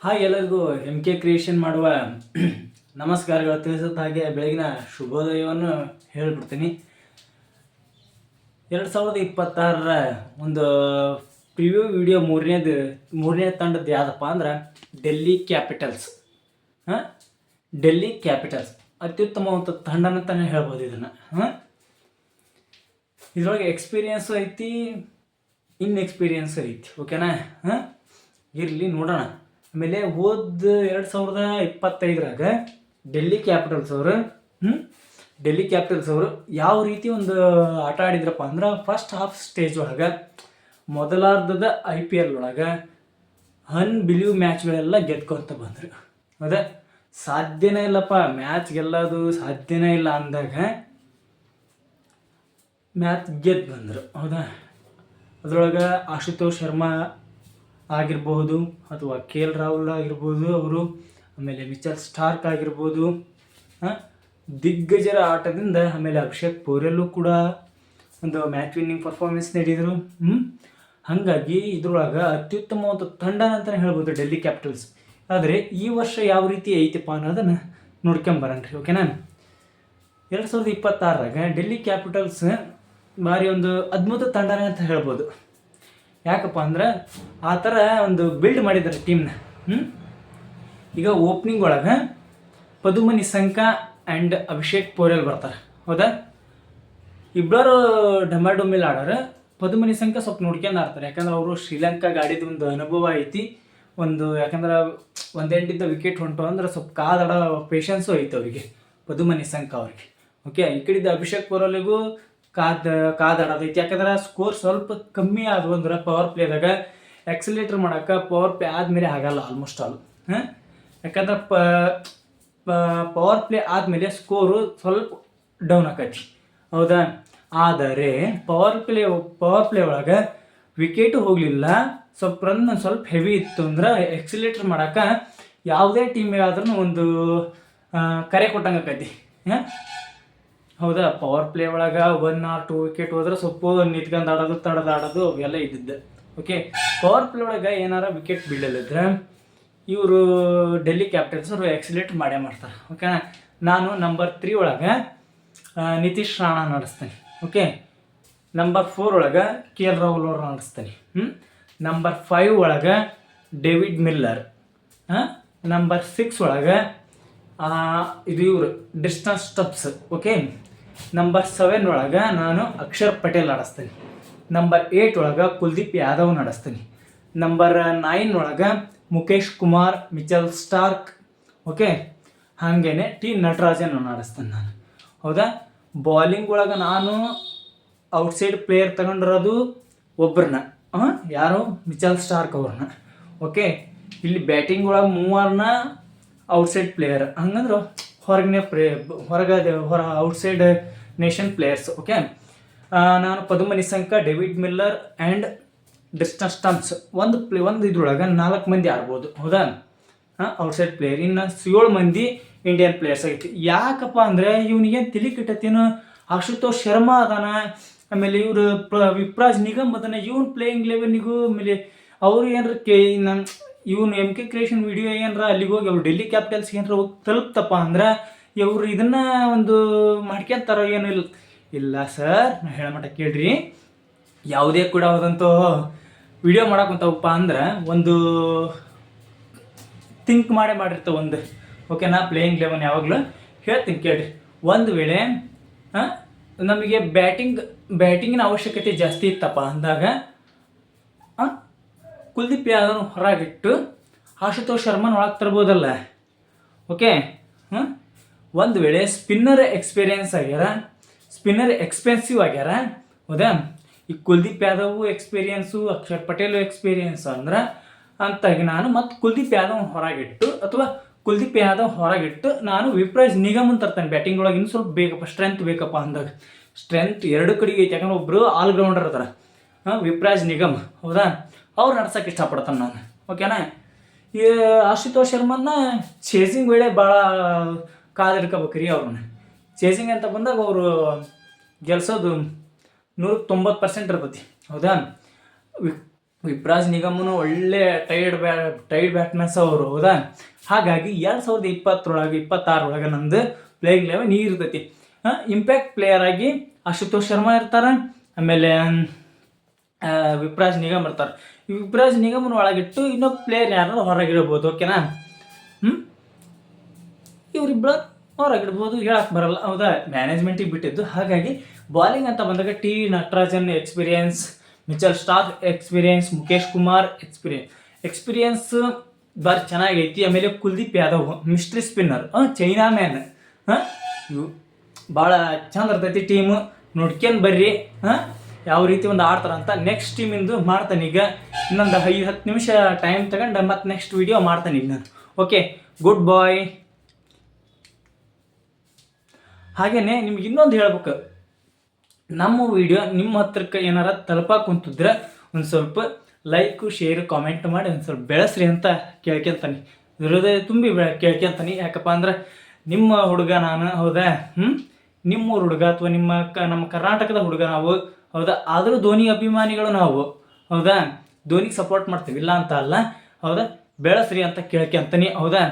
Hi ಎಲ್ಲರಿಗೂ M K creation ಮಾಡುವ ನಮಸ್ಕಾರಗಳು ತಿಳಿಸುತ್ತ ಹಾಗೆ ಬೆಳಗಿನ ಶುಭೋದಯವನ್ನು ಹೇಳಿಬಿಡ್ತೀನಿ. 2026ರ ಒಂದು ಪ್ರಿವ್ಯೂ ವಿಡಿಯೋ ಮೂರನೇ ತಂಡದ್ದು ಯಾವುದಪ್ಪ ಅಂದ್ರೆ ಡೆಲ್ಲಿ ಕ್ಯಾಪಿಟಲ್ಸ್. ಡೆಲ್ಲಿ ಕ್ಯಾಪಿಟಲ್ಸ್ ಅತ್ಯುತ್ತಮವಾದ ತಂಡ ಅಂತಲೇ ಹೇಳ್ಬೋದು ಇದನ್ನು. ಇದರೊಳಗೆ ಎಕ್ಸ್ಪೀರಿಯನ್ಸು ಐತಿ, ಇನ್ಎಕ್ಸ್ಪೀರಿಯನ್ಸ್ ಐತಿ. ಓಕೆನಾ? ಇರಲಿ ನೋಡೋಣ. ಆಮೇಲೆ 2025ರಾಗ ಡೆಲ್ಲಿ ಕ್ಯಾಪಿಟಲ್ಸ್ ಅವರು ಯಾವ ರೀತಿ ಒಂದು ಆಟ ಆಡಿದ್ರಪ್ಪ ಅಂದ್ರೆ ಫಸ್ಟ್ ಹಾಫ್ ಸ್ಟೇಜ್ ಒಳಗೆ ಮೊದಲಾರ್ಧದ IPL ಒಳಗೆ ಅನ್ಬಿಲೀವ್ ಮ್ಯಾಚ್ಗಳೆಲ್ಲ ಗೆದ್ಕೊಂತ ಬಂದರು. ಹೌದಾ? ಸಾಧ್ಯನೇ ಇಲ್ಲಪ್ಪ, ಮ್ಯಾಚ್ ಗೆಲ್ಲೋದು ಸಾಧ್ಯನೇ ಇಲ್ಲ ಅಂದಾಗ ಮ್ಯಾಚ್ ಗೆದ್ದು ಬಂದರು. ಹೌದಾ? ಅದರೊಳಗೆ ಆಶುತೋಷ್ ಶರ್ಮಾ ಆಗಿರ್ಬೋದು ಅಥವಾ KL ರಾಹುಲ್ ಆಗಿರ್ಬೋದು ಅವರು, ಆಮೇಲೆ ಮಿಚೆಲ್ ಸ್ಟಾರ್ಕ್ ಆಗಿರ್ಬೋದು, ದಿಗ್ಗಜರ ಆಟದಿಂದ ಆಮೇಲೆ ಅಭಿಷೇಕ್ ಪೋರೆಲ್ಲೂ ಕೂಡ ಒಂದು ಮ್ಯಾಚ್ ವಿನ್ನಿಂಗ್ ಪರ್ಫಾರ್ಮೆನ್ಸ್ ನೀಡಿದರು. ಹಾಗಾಗಿ ಇದ್ರೊಳಗೆ ಅತ್ಯುತ್ತಮವಾದ ತಂಡ ಅಂತಲೇ ಹೇಳ್ಬೋದು ಡೆಲ್ಲಿ ಕ್ಯಾಪಿಟಲ್ಸ್. ಆದರೆ ಈ ವರ್ಷ ಯಾವ ರೀತಿ ಐತಿಪ್ಪ ಅನ್ನೋದನ್ನು ನೋಡ್ಕೊಂಬರೋಣ್ರಿ. ಓಕೆನಾ? 2026ರಾಗ ಡೆಲ್ಲಿ ಕ್ಯಾಪಿಟಲ್ಸ್ ಭಾರಿ ಒಂದು ಅದ್ಭುತ ತಂಡನೇ ಅಂತ ಹೇಳ್ಬೋದು. ಯಾಕಪ್ಪ ಅಂದ್ರೆ ಆ ಥರ ಒಂದು ಬಿಲ್ಡ್ ಮಾಡಿದ್ದಾರೆ ಟೀಮ್ನ. ಈಗ ಓಪನಿಂಗ್ ಒಳಗೆ ಪದುಮ ನಿಸಂಕ ಆ್ಯಂಡ್ ಅಭಿಷೇಕ್ ಪೋರೆಲ್ ಬರ್ತಾರೆ. ಹೌದಾ? ಇಬ್ಬರು ಡಮಾಡೊಮ್ಮಿಲ್ ಆಡೋರು. ಪದುಮ ನಿಸಂಕ ಸ್ವಲ್ಪ ನೋಡ್ಕೊಂಡು ಆಡ್ತಾರೆ, ಯಾಕಂದ್ರೆ ಅವರು ಶ್ರೀಲಂಕಾಗೆ ಆಡಿದ ಒಂದು ಅನುಭವ ಐತಿ. ಯಾಕಂದ್ರೆ ಒಂದೆಂಟಿದ್ದ ವಿಕೆಟ್ ಹೊಂಟು ಅಂದ್ರೆ ಸ್ವಲ್ಪ ಕಾದಾಡೋ ಪೇಷನ್ಸು ಐತೆ ಅವರಿಗೆ, ಪದುಮ ನಿಸಂಕ ಅವ್ರಿಗೆ. ಓಕೆ, ಈ ಕಡೆದ ಅಭಿಷೇಕ್ ಪೋರೆಲ್ಗೂ ಕಾದಾಡೋದೈತಿ. ಯಾಕಂದ್ರೆ ಸ್ಕೋರ್ ಸ್ವಲ್ಪ ಕಮ್ಮಿ ಆದವು ಅಂದ್ರೆ ಪವರ್ ಪ್ಲೇದಾಗ ಎಕ್ಸಲೇಟರ್ ಮಾಡೋಕೆ ಪವರ್ ಪ್ಲೇ ಆದಮೇಲೆ ಆಗಲ್ಲ ಆಲ್ಮೋಸ್ಟ್ ಆಲ್. ಯಾಕಂದ್ರೆ ಪವರ್ ಪ್ಲೇ ಆದಮೇಲೆ ಸ್ಕೋರು ಸ್ವಲ್ಪ ಡೌನ್ ಆಕೈತಿ. ಹೌದಾ? ಆದರೆ ಪವರ್ ಪ್ಲೇ ಒಳಗೆ ವಿಕೆಟು ಹೋಗಲಿಲ್ಲ, ಸ್ವಲ್ಪ ರನ್ ಸ್ವಲ್ಪ ಹೆವಿ ಇತ್ತು ಅಂದ್ರೆ ಎಕ್ಸಲೇಟರ್ ಮಾಡೋಕೆ ಯಾವುದೇ ಟೀಮಿಗೆ ಆದ್ರೂ ಒಂದು ಕರೆ ಕೊಟ್ಟಂಗೆ ಆಕೈತಿ. ಹೌದಾ? ಪವರ್ ಪ್ಲೇ ಒಳಗೆ 1 or 2 ವಿಕೆಟ್ ಹೋದ್ರೆ ಸ್ವಲ್ಪ ನಿಂತ್ಕೊಂಡು ಆಡೋದು, ತಡೆದಾಡೋದು ಅವೆಲ್ಲ ಇದ್ದಿದ್ದೆ. ಓಕೆ, ಪವರ್ ಪ್ಲೇ ಒಳಗೆ ಏನಾರ ವಿಕೆಟ್ ಬೀಳಲಿದ್ರೆ ಇವರು ಡೆಲ್ಲಿ ಕ್ಯಾಪಿಟಲ್ಸ್ ಅವರು ಎಕ್ಸಲೇಟ್ ಮಾಡೇ ಮಾಡ್ತಾರೆ. ಓಕೆನಾ? ನಾನು ನಂಬರ್ 3 ಒಳಗೆ ನಿತೀಶ್ ರಾಣಾ ನಡೆಸ್ತೇನೆ. ಓಕೆ, ನಂಬರ್ 4 ಒಳಗೆ KL ರಾಹುಲ್ ಅವ್ರು ನಡೆಸ್ತೇನೆ. ನಂಬರ್ 5 ಒಳಗೆ ಡೇವಿಡ್ ಮಿಲ್ಲರ್. ನಂಬರ್ 6 ಒಳಗೆ ಇವರು ಡಿಸ್ಟನ್ಸ್ ಸ್ಟಬ್ಸ್. ಓಕೆ, ನಂಬರ್ 7 ಒಳಗೆ ನಾನು ಅಕ್ಷರ್ ಪಟೇಲ್ ಆಡಿಸ್ತೇನೆ. ನಂಬರ್ 8 ಒಳಗೆ ಕುಲ್ದೀಪ್ ಯಾದವ್ ನಡೆಸ್ತೀನಿ. ನಂಬರ್ 9 ಒಳಗೆ Mukesh Kumar, Mitchell Starc. Okay, ಹಾಗೇನೆ ನಟರಾಜನ್ ಆಡಿಸ್ತೇನೆ ನಾನು. ಹೌದಾ? ಬಾಲಿಂಗ್ ಒಳಗೆ ನಾನು ಔಟ್ಸೈಡ್ ಪ್ಲೇಯರ್ ತಗೊಂಡಿರೋದು ಒಬ್ಬರನ್ನ, ಯಾರು? ಮಿಚೆಲ್ ಸ್ಟಾರ್ಕ್ ಅವ್ರನ್ನ. ಓಕೆ, ಇಲ್ಲಿ ಬ್ಯಾಟಿಂಗ್ ಒಳಗೆ 3 ಔಟ್ಸೈಡ್ ಪ್ಲೇಯರ್, ಹಂಗಂದ್ರೆ ಹೊರ ಔಟ್ಸೈಡ್ ನೇಷನ್ ಪ್ಲೇಯರ್ಸ್. ಓಕೆ, ನಾನು Pathum Nissanka, David Miller and Tristan Stubbs ಒಂದು ಇದ್ರೊಳಗೆ 4 ಮಂದಿ ಆಡ್ಬೋದು. ಹೌದಾ? Outside player. ಇನ್ನು 7 ಮಂದಿ ಇಂಡಿಯನ್ ಪ್ಲೇಯರ್ಸ್ ಆಗೈತಿ. ಯಾಕಪ್ಪ ಅಂದರೆ ಇವನಿಗೇನು ತಿಳಿ ಕೆಟ್ಟತ್ತೇನು, ಆಶುತೋಷ್ ಶರ್ಮಾ ಅದಾನ, ಆಮೇಲೆ ಇವರು ವಿಪ್ರಾಜ್ ನಿಗಮ್ ಅದಾನ, ಇವನು ಪ್ಲೇಯಿಂಗ್ ಲೆವೆನಿಗೂ, ಆಮೇಲೆ ಅವರು ಏನಾರ ಇವನು MK ಕ್ರಿಯೇಷನ್ ವಿಡಿಯೋ ಏನಾರ ಅಲ್ಲಿಗೆ ಹೋಗಿ ಅವ್ರು ಡೆಲ್ಲಿ ಕ್ಯಾಪಿಟಲ್ಸ್ಗೆ ಏನಾರ ಹೋಗಿ ತಲುಪ್ತಪ್ಪ ಅಂದ್ರೆ ಇವರು ಇದನ್ನು ಒಂದು ಮಾಡ್ಕೊಂತಾರೋ ಏನೂ ಇಲ್ಲ ಸರ್. ನಾನು ಹೇಳೋ ಮಟ್ಟ ಕೇಳ್ರಿ, ಯಾವುದೇ ಕೂಡ ಹೋದಂತೂ ವಿಡಿಯೋ ಮಾಡಕ್ಕಂತವಪ್ಪ ಅಂದ್ರೆ ಒಂದು ಥಿಂಕ್ ಮಾಡಿರ್ತಾವೆ ಒಂದು. ಓಕೆನಾ? ಪ್ಲೇಯಿಂಗ್ ಲೆವೆನ್ ಯಾವಾಗಲೂ ಹೇಳ್ತೀನಿ ಕೇಳ್ರಿ. ಒಂದು ವೇಳೆ ನಮಗೆ ಬ್ಯಾಟಿಂಗಿನ ಅವಶ್ಯಕತೆ ಜಾಸ್ತಿ ಇತ್ತಪ್ಪ ಅಂದಾಗ ಕುಲ್ದೀಪ್ ಯಾದವ್ ಹೊರಗಿಟ್ಟು ಆಶುತೋಷ್ ಶರ್ಮನ್ ಒಳಗೆ ತರ್ಬೋದಲ್ಲ. ಓಕೆ, ಒಂದು ವೇಳೆ ಸ್ಪಿನ್ನರ್ ಎಕ್ಸ್ಪೆನ್ಸಿವ್ ಆಗ್ಯಾರ. ಹೌದಾ? ಈ ಕುಲ್ದೀಪ್ ಯಾದವ್ ಎಕ್ಸ್ಪೀರಿಯನ್ಸು, ಅಕ್ಷರ್ ಪಟೇಲ್ ಎಕ್ಸ್ಪೀರಿಯನ್ಸ್ ಅಂದ್ರೆ ಅಂತಾಗಿ ನಾನು ಮತ್ತು ಕುಲ್ದೀಪ್ ಯಾದವ್ ಹೊರಗಿಟ್ಟು ನಾನು ವಿಪ್ರಾಜ್ ನಿಗಮ್ ತರ್ತಾನೆ ಬ್ಯಾಟಿಂಗ್ ಒಳಗೆ. ಇನ್ನು ಸ್ವಲ್ಪ ಬೇಕಪ್ಪ, ಸ್ಟ್ರೆಂತ್ ಬೇಕಪ್ಪ ಅಂದಾಗ ಸ್ಟ್ರೆಂತ್ ಎರಡು ಕಡೆಗೆ ಐತೆ. ಯಾಕಂದ್ರೆ ಒಬ್ಬರು ಆಲ್ರೌಂಡರ್ ಅದಾರ, ವಿಪ್ರಾಜ್ ನಿಗಮ್. ಹೌದಾ? ಅವ್ರು ನಡ್ಸೋಕೆ ಇಷ್ಟಪಡ್ತಾನೆ ನಾನು. ಓಕೆನಾ? ಈ ಆಶುತೋಷ್ ಶರ್ಮನ್ನ ಚೇಸಿಂಗ್ ವೇಳೆ ಭಾಳ ಕಾದಿಡ್ಕೋಬೇಕ್ರಿ ಅವ್ರನ್ನ. ಚೇಸಿಂಗ್ ಅಂತ ಬಂದಾಗ ಅವರು ಗೆಲ್ಸೋದು 190% ಇರ್ತೈತಿ. ಹೌದಾ? ವಿಪ್ರಾಜ್ ನಿಗಮನು ಒಳ್ಳೆ ಟೈಡ್ ಬ್ಯಾಟ್ಮನ್ಸ್ ಅವರು, ಹೌದಾ. ಹಾಗಾಗಿ 2026 ನಂದು ಪ್ಲೇಯಿಂಗ್ ಲೆವೆನ್ ಇರ್ತೈತಿ. ಇಂಪ್ಯಾಕ್ಟ್ ಪ್ಲೇಯರ್ ಆಗಿ ಅಶುತೋಷ್ ಶರ್ಮಾ ಇರ್ತಾರೆ, ಆಮೇಲೆ ವಿಪ್ರಾಜ್ ನಿಗಮ್ ಇರ್ತಾರೆ. ಈ ವಿಪ್ರಾಜ್ ನಿಗಮನ ಒಳಗಿಟ್ಟು ಇನ್ನೊಬ್ಬ ಪ್ಲೇಯರ್ ಯಾರು ಹೊರಗಿಡ್ಬೋದು, ಓಕೆನಾ. ಇವರಿಬ್ಬರು ಹೊರಗಿಡ್ಬೋದು, ಹೇಳಕ್ಕೆ ಬರಲ್ಲ, ಹೌದಾ. ಮ್ಯಾನೇಜ್ಮೆಂಟಿಗೆ ಬಿಟ್ಟಿದ್ದು. ಹಾಗಾಗಿ ಬಾಲಿಂಗ್ ಅಂತ ಬಂದಾಗ T Natarajan experience, Mitchell Starc experience, Mukesh Kumar experience ಬಾರಿ ಚೆನ್ನಾಗೈತಿ. ಆಮೇಲೆ Kuldeep Yadav mystery spinner, China man. ಇವು ಭಾಳ ಚಂದ ಇರ್ತೈತಿ ಟೀಮು. ನೋಡ್ಕೊಂಡು ಬರ್ರಿ ಯಾವ ರೀತಿ ಒಂದು ಆಡ್ತಾರಂತ. ನೆಕ್ಸ್ಟ್ ಟೀಮಿಂದು ಮಾಡ್ತಾನೆ ಈಗ. ಇನ್ನೊಂದು 5-10 ನಿಮಿಷ ಟೈಮ್ ತಗೊಂಡು ಮತ್ತೆ ನೆಕ್ಸ್ಟ್ ವಿಡಿಯೋ ಮಾಡ್ತಾನೆ ಈಗ ನಾನು. ಓಕೆ, ಗುಡ್ ಬಾಯ್. ಹಾಗೇನೆ ನಿಮ್ಗೆ ಇನ್ನೊಂದು ಹೇಳ್ಬೇಕು, ನಮ್ಮ ವಿಡಿಯೋ ನಿಮ್ಮ ಹತ್ರಕ್ಕೆ ಏನಾರ ತಲುಪಾಕ ಕುಂತಿದ್ರೆ ಒಂದು ಸ್ವಲ್ಪ ಲೈಕು ಶೇರು ಕಾಮೆಂಟ್ ಮಾಡಿ ಒಂದು ಸ್ವಲ್ಪ ಬೆಳೆಸ್ರಿ ಅಂತ ಕೇಳ್ಕೊತಾನೆ, ಹೃದಯ ತುಂಬಿ ಕೇಳ್ಕೊತಾನೆ. ಯಾಕಪ್ಪ ಅಂದ್ರೆ ನಿಮ್ಮ ಹುಡುಗ ನಾನು, ಹೌದಾ. ನಿಮ್ಮೂರು ಹುಡುಗ ಅಥವಾ ನಮ್ಮ ಕರ್ನಾಟಕದ ಹುಡುಗ ನಾವು, ಹೌದಾ. ಆದರೂ ಧೋನಿ ಅಭಿಮಾನಿಗಳು ನಾವು, ಹೌದಾ. ಧೋನಿಗೆ ಸಪೋರ್ಟ್ ಮಾಡ್ತೀವಿ, ಇಲ್ಲ ಅಂತ ಅಲ್ಲ, ಹೌದಾ. ಬೆಳೆಸ್ರಿ ಅಂತ ಕೇಳ್ಕೊತಾನೆ, ಹೌದಾ.